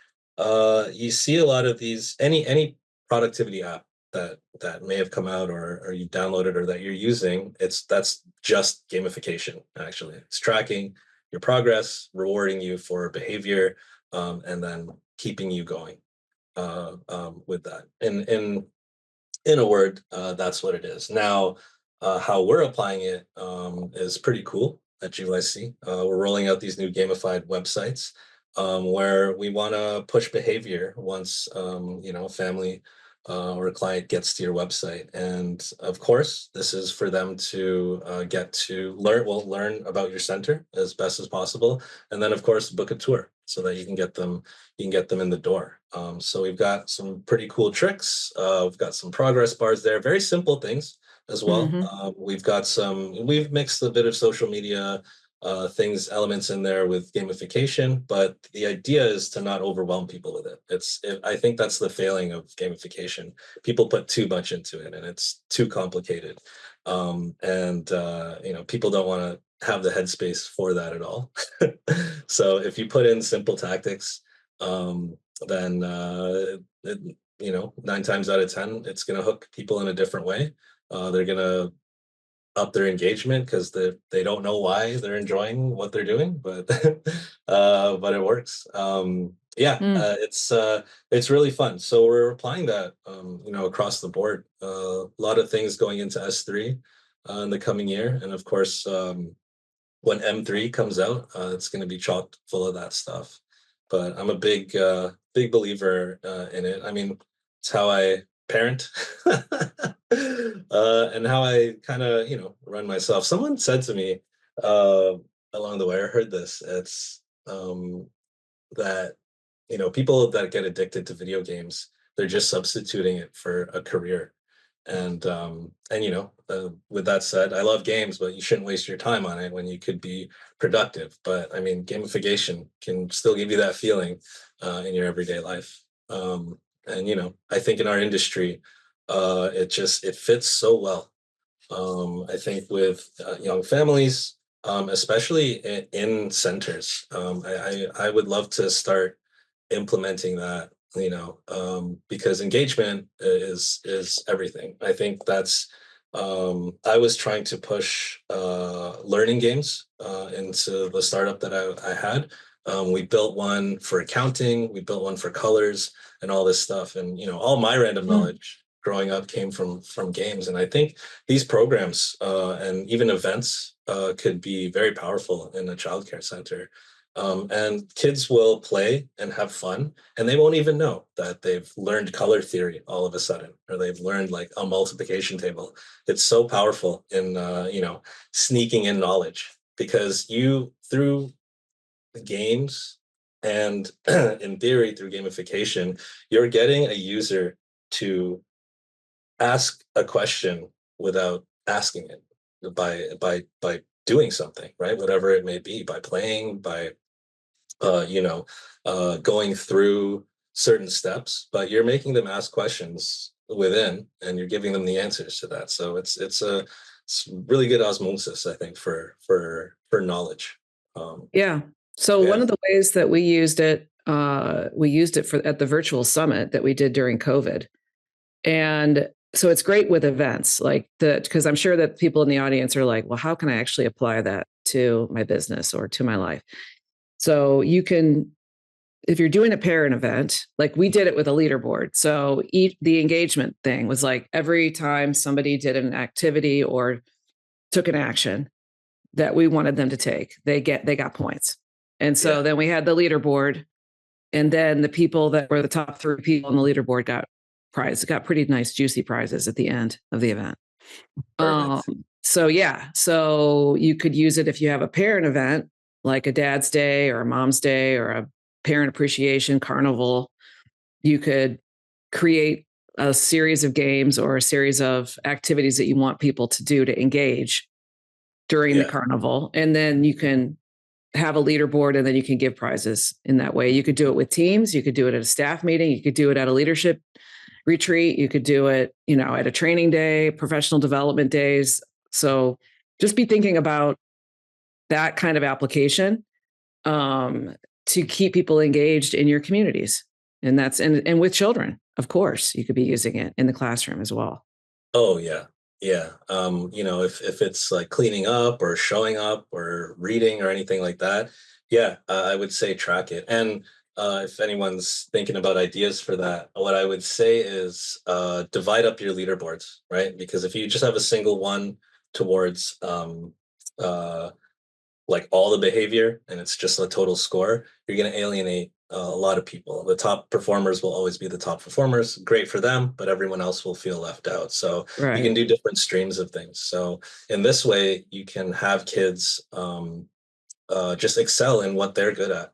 you see a lot of these, any productivity app that may have come out or you downloaded or that you're using, that's just gamification. Actually, it's tracking your progress, rewarding you for behavior, and then keeping you going with that. In a word, that's what it is. Now, how we're applying it is pretty cool at GYC. We're rolling out these new gamified websites where we want to push behavior once a family or a client gets to your website. And of course, this is for them to get to learn about your center as best as possible, and then of course book a tour so that you can get them in the door. So we've got some pretty cool tricks. We've got some progress bars there, very simple things as well. Hmm. We've mixed a bit of social media things, elements in there with gamification, but the idea is to not overwhelm people with it. I think that's the failing of gamification. People put too much into it, and it's too complicated. And people don't want to have the headspace for that at all. So if you put in simple tactics, then 9 times out of 10, it's going to hook people in a different way. They're going to up their engagement because they don't know why they're enjoying what they're doing, but but it works. Yeah, Mm. it's really fun. So we're applying that across the board. A lot of things going into S3 in the coming year, and of course, when M3 comes out, it's going to be chock full of that stuff. But I'm a big believer in it. I mean, it's how I parent and how I kind of run myself. Someone said to me along the way, I heard this. It's that people that get addicted to video games, they're just substituting it for a career. And with that said, I love games, but you shouldn't waste your time on it when you could be productive. But I mean, gamification can still give you that feeling in your everyday life. And I think in our industry, it fits so well. I think with young families, especially in centers, I would love to start implementing that, because engagement is everything. I think that's I was trying to push learning games into the startup that I had. We built one for accounting, we built one for colors and all this stuff. And all my random Mm. knowledge growing up came from games. And I think these programs and even events could be very powerful in a childcare center. And kids will play and have fun, and they won't even know that they've learned color theory all of a sudden, or they've learned like a multiplication table. It's so powerful in sneaking in knowledge, because you through games and in theory through gamification, you're getting a user to ask a question without asking it, by doing something, right? Whatever it may be, by playing, by uh, you know, going through certain steps, but you're making them ask questions within, and you're giving them the answers to that. So it's really good osmosis, I think, for knowledge. Yeah. So one Yeah, of the ways that we used it for at the virtual summit that we did during COVID. And so it's great with events like that, because I'm sure that people in the audience are like, well, how can I actually apply that to my business or to my life? So you can, if you're doing a parent event, like we did it with a leaderboard. So the engagement thing was like every time somebody did an activity or took an action that we wanted them to take, they got points. And so yeah, then we had the leaderboard, and then the people that were the top 3 people on the leaderboard got pretty nice juicy prizes at the end of the event. perfect. So yeah, so you could use it if you have a parent event like a dad's day or a mom's day or a parent appreciation carnival. You could create a series of games or a series of activities that you want people to do to engage during the Yeah, carnival, and then you can have a leaderboard, and then you can give prizes in that way. You could do it with teams, you could do it at a staff meeting, you could do it at a leadership retreat, you could do it, at a training day, professional development days. So just be thinking about that kind of application, um, to keep people engaged in your communities. And with children, of course, you could be using it in the classroom as well. oh yeah, yeah. If it's like cleaning up or showing up or reading or anything like that, yeah, I would say track it. And if anyone's thinking about ideas for that, what I would say is divide up your leaderboards, right? Because if you just have a single one towards uh, like all the behavior and it's just a total score, you're going to alienate a lot of people. The top performers will always be the top performers. Great for them, but everyone else will feel left out. So you can Right. do different streams of things. So in this way, you can have kids just excel in what they're good at,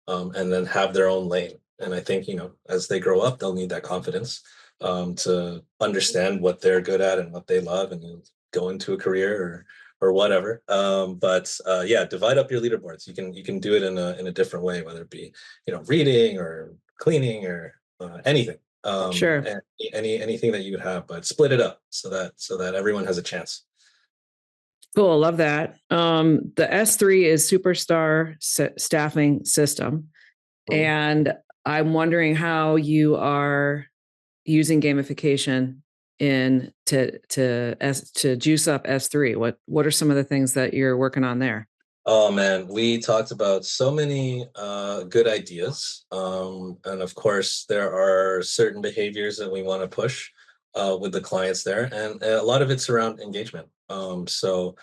and then have their own lane. And I think, as they grow up, they'll need that confidence to understand what they're good at and what they love, and go into a career or whatever. But yeah, divide up your leaderboards. You can do it in a different way, whether it be reading or cleaning or anything. Sure. And anything that you would have, but split it up so that everyone has a chance. Cool. Love that. The S3 is Superstar Staffing System. Mhm. And I'm wondering how you are using gamification in to juice up S3. What are some of the things that you're working on there? Oh man, we talked about so many good ideas. And of course, there are certain behaviors that we want to push with the clients there. And a lot of it's around engagement. So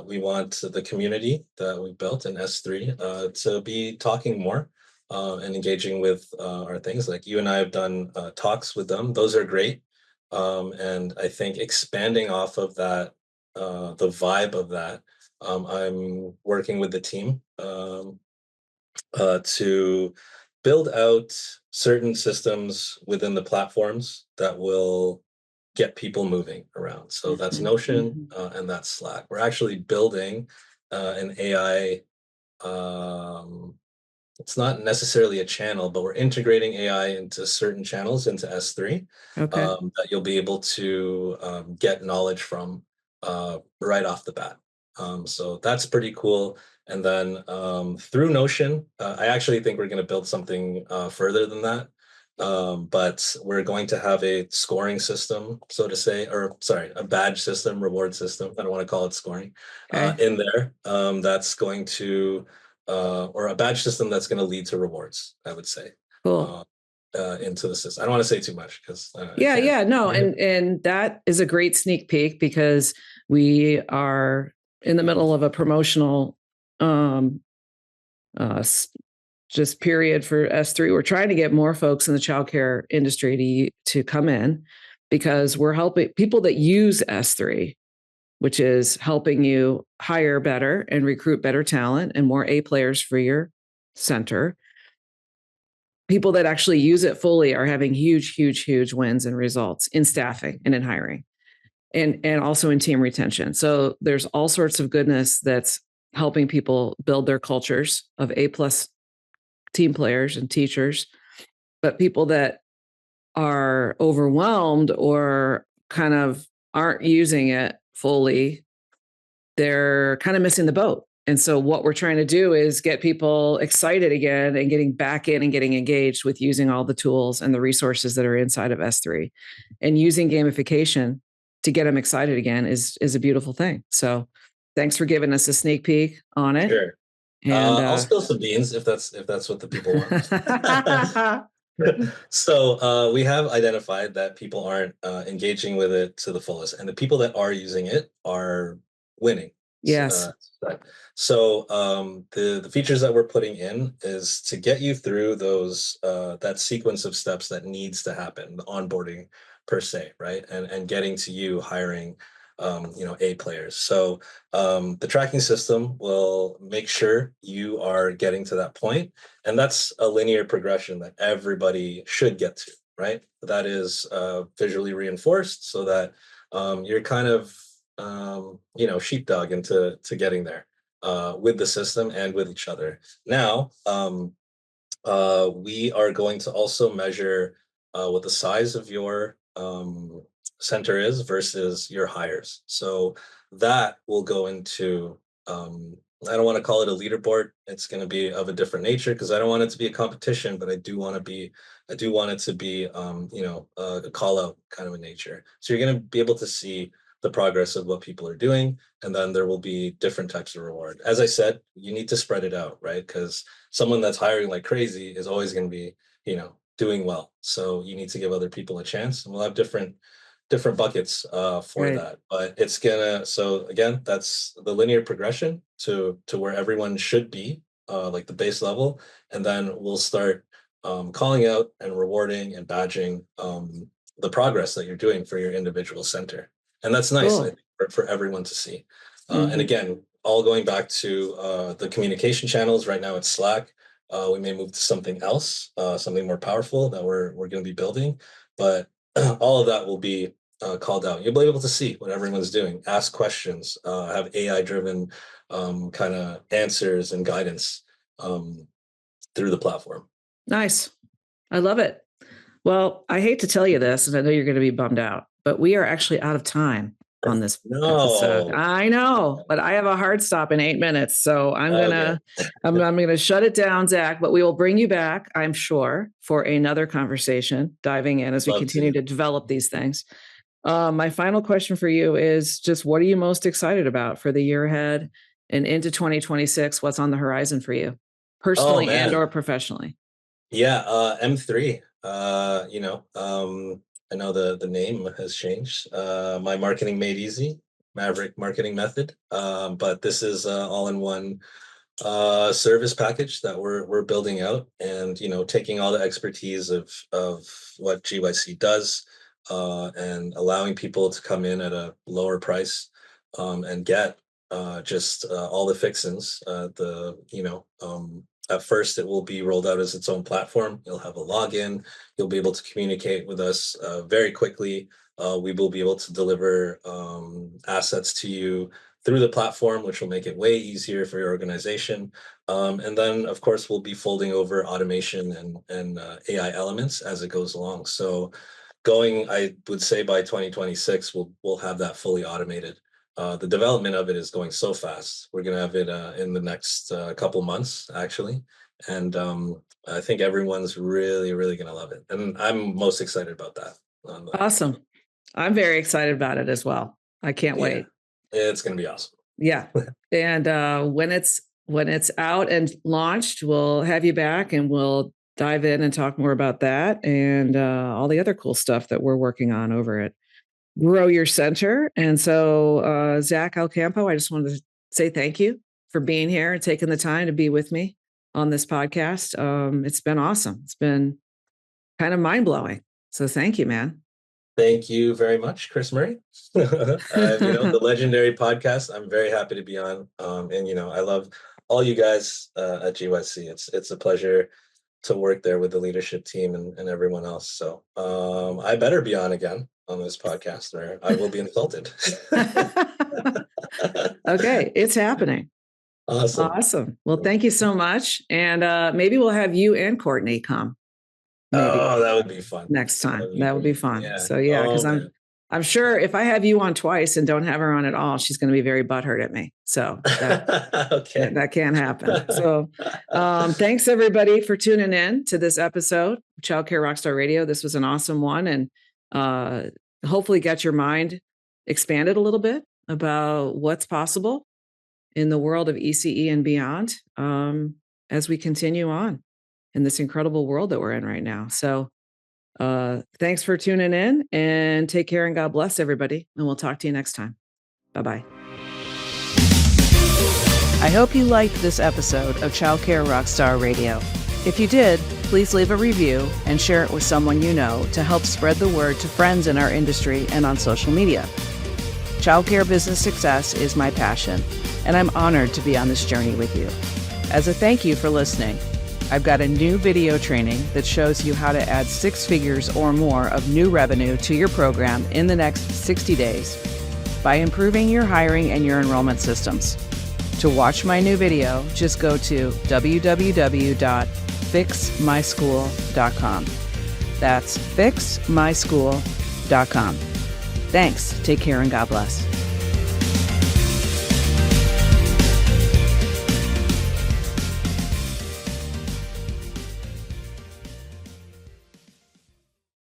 we want the community that we built in S3 to be talking more and engaging with our things. Like you and I have done talks with them. Those are great. And I think expanding off of that, the vibe of that, I'm working with the team to build out certain systems within the platforms that will get people moving around. So that's Mhm, Notion mhm. and that's Slack. We're actually building an AI. Um, it's not necessarily a channel, but we're integrating AI into certain channels into S3 Okay. that you'll be able to get knowledge from right off the bat. So that's pretty cool. And then through Notion, I actually think we're going to build something further than that. But we're going to have a scoring system, so to say, or sorry, a badge system, reward system. I don't want to call it scoring Okay. in there. That's going to or a badge system that's going to lead to rewards, I would say, Cool. uh, into the system. I don't want to say too much because I Yeah, can't. yeah, no, and that is a great sneak peek because we are in the middle of a promotional um uh just period for S3. We're trying to get more folks in the childcare industry to come in because we're helping people that use S3, which is helping you hire better and recruit better talent and more A players for your center. People that actually use it fully are having huge wins and results in staffing and in hiring and also in team retention. So there's all sorts of goodness that's helping people build their cultures of A plus team players and teachers. But people that are overwhelmed or kind of aren't using it fully, they're kind of missing the boat. And so what we're trying to do is get people excited again and getting back in and getting engaged with using all the tools and the resources that are inside of S3. And using gamification to get them excited again is a beautiful thing. So thanks for giving us a sneak peek on it. Sure. And I'll spill some beans if that's what the people want. uh So we have identified that people aren't engaging with it to the fullest, and the people that are using it are winning. S- yes, Uh, that- so the features that we're putting in is to get you through those that sequence of steps that needs to happen, the onboarding per se, right, and getting to you hiring A players. So the tracking system will make sure you are getting to that point, and that's a linear progression that everybody should get to, right? That is visually reinforced so that you're kind of sheepdog into to getting there with the system and with each other. Now we are going to also measure what the size of your center is versus your hires. So that will go into, I don't want to call it a leaderboard. It's going to be of a different nature because I don't want it to be a competition, but I do want it to be, a call out kind of a nature. So you're going to be able to see the progress of what people are doing, and then there will be different types of reward. As I said, you need to spread it out, right? Because someone that's hiring like crazy is always going to be, doing well. So you need to give other people a chance, and we'll have different buckets for right. that. But it's gonna. So again, that's the linear progression to where everyone should be, like the base level, and then we'll start calling out and rewarding and badging the progress that you're doing for your individual center, and that's nice, I Cool. think, for everyone to see. And Hmm. again, all going back to the communication channels. Right now, it's Slack. We may move to something else, something more powerful that we're going to be building, but all of that will be called out. You'll be able to see what everyone's doing, ask questions, have AI-driven kind of answers and guidance through the platform. Nice. I love it. Well, I hate to tell you this, and I know you're going to be bummed out, but we are actually out of time on this episode. No. I know, but I have a hard stop in 8 minutes, so I'm Okay. gonna shut it down, Zac. But we will bring you back, I'm sure, for another conversation, diving in as we Love continue to. to develop these things. My final question for you is just what are you most excited about for the year ahead and into 2026? What's on the horizon for you, Oh personally and man. or professionally? Yeah, M3. I know the name has changed. My marketing made easy, Maverick marketing method. But this is all-in-one service package that we're building out, and taking all the expertise of what GYC does, and allowing people to come in at a lower price, and get just all the fixins. At first, it will be rolled out as its own platform. You'll have a login. You'll be able to communicate with us very quickly. We will be able to deliver assets to you through the platform, which will make it way easier for your organization. And then, of course, we'll be folding over automation and AI elements as it goes along. So, I would say by 2026, we'll have that fully automated. The development of it is going so fast. We're going to have it in the next couple months, actually. And I think everyone's really, really going to love it. And I'm most excited about that. Awesome. I'm very excited about it as well. I can't Yeah, wait. it's going to be awesome. Yeah. And when it's out and launched, we'll have you back and we'll dive in and talk more about that and all the other cool stuff that we're working on over at Grow Your Center. And so, Zac Alcampo, I just wanted to say thank you for being here and taking the time to be with me on this podcast. It's been awesome. It's been kind of mind blowing. So thank you, man. Thank you very much, Chris Murray. The legendary podcast. I'm very happy to be on. And I love all you guys at GYC. It's a pleasure to work there with the leadership team and everyone else. So I better be on again on this podcast, or I will be insulted. Okay, it's happening. Awesome. Awesome. Well, thank you so much. And maybe we'll have you and Courtney come. Maybe Oh, that would be fun. next time. That would be fun. Yeah. So yeah, Oh, because man. I'm sure if I have you on twice and don't have her on at all, she's going to be very butthurt at me. So Okay. that can't happen. So thanks everybody for tuning in to this episode of Childcare Rockstar Radio. This was an awesome one, and hopefully get your mind expanded a little bit about what's possible in the world of ECE and beyond, as we continue on in this incredible world that we're in right now. So thanks for tuning in, and take care, and God bless everybody. And we'll talk to you next time. Bye-bye. I hope you liked this episode of Childcare Rockstar Radio. If you did, please leave a review and share it with someone you know to help spread the word to friends in our industry and on social media. Childcare business success is my passion, and I'm honored to be on this journey with you. As a thank you for listening, I've got a new video training that shows you how to add 6 figures or more of new revenue to your program in the next 60 days by improving your hiring and your enrollment systems. To watch my new video, just go to www.fixmyschool.com. That's fixmyschool.com. Thanks. Take care and God bless.